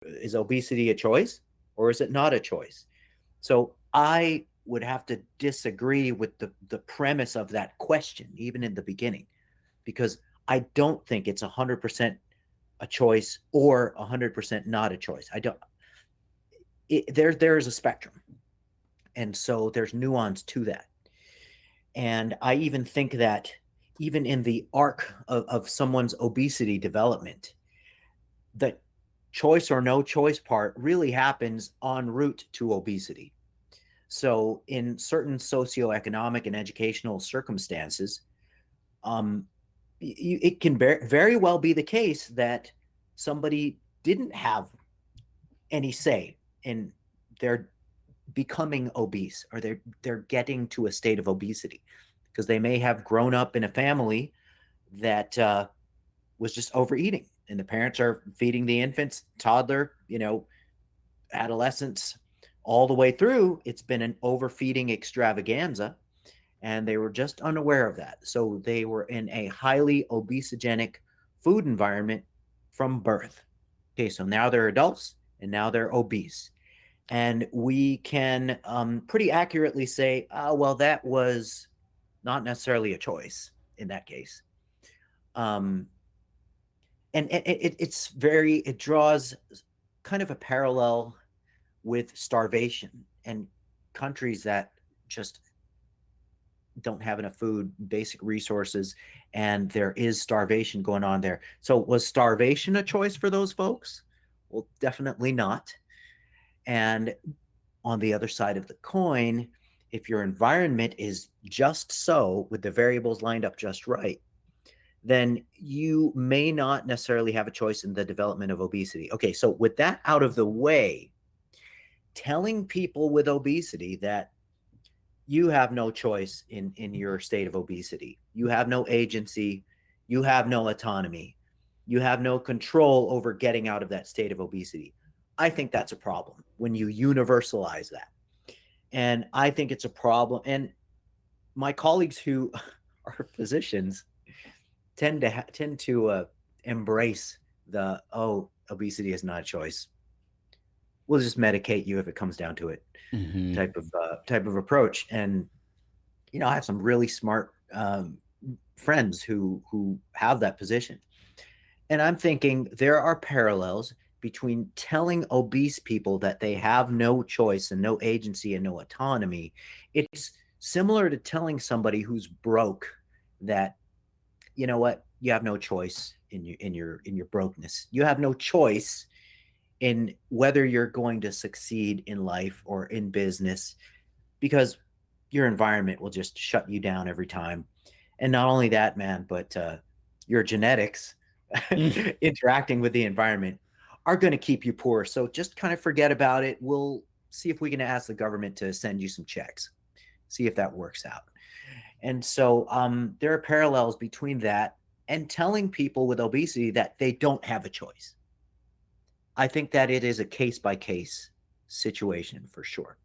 Is obesity a choice or is it not a choice? So I would have to disagree with the premise of that question, even in the beginning, because I don't think it's 100% a choice or 100% not a choice. I don't. There is a spectrum, and so there's nuance to that. And I even think that even in the arc of someone's obesity development, the choice or no choice part really happens en route to obesity. So, in certain socioeconomic and educational circumstances, um, it can very well be the case that somebody didn't have any say in their becoming obese, or they're getting to a state of obesity because they may have grown up in a family that was just overeating, and the parents are feeding the infants, toddler, adolescents, all the way through. It's been an overfeeding extravaganza, and they were just unaware of that. So they were in a highly obesogenic food environment from birth. Okay, so now they're adults and now they're obese. And we can pretty accurately say, oh, well, that was not necessarily a choice in that case. Um, and it draws kind of a parallel with starvation and countries that just don't have enough food, basic resources, and there is starvation going on there. So, was starvation a choice for those folks? Well, definitely not. And on the other side of the coin, if your environment is just so, with the variables lined up just right, then you may not necessarily have a choice in the development of obesity. Okay, so with that out of the way, telling people with obesity that you have no choice in your state of obesity. You have no agency. You have no autonomy. You have no control over getting out of that state of obesity. I think that's a problem when you universalize that. And I think it's a problem. And my colleagues who are physicians tend to embrace the, oh, obesity is not a choice. We'll just medicate you if it comes down to it, Hmm. type of approach. And I have some really smart friends who have that position, and I'm thinking there are parallels between telling obese people that they have no choice and no agency and no autonomy. It's similar to telling somebody who's broke that, you know what, you have no choice in your brokenness. You have no choice in whether you're going to succeed in life or in business, because your environment will just shut you down every time. And not only that, man, but your genetics interacting with the environment are going to keep you poor. So just kind of forget about it. We'll see if we can ask the government to send you some checks, see if that works out. And so there are parallels between that and telling people with obesity that they don't have a choice. I think that it is a case by case situation for sure.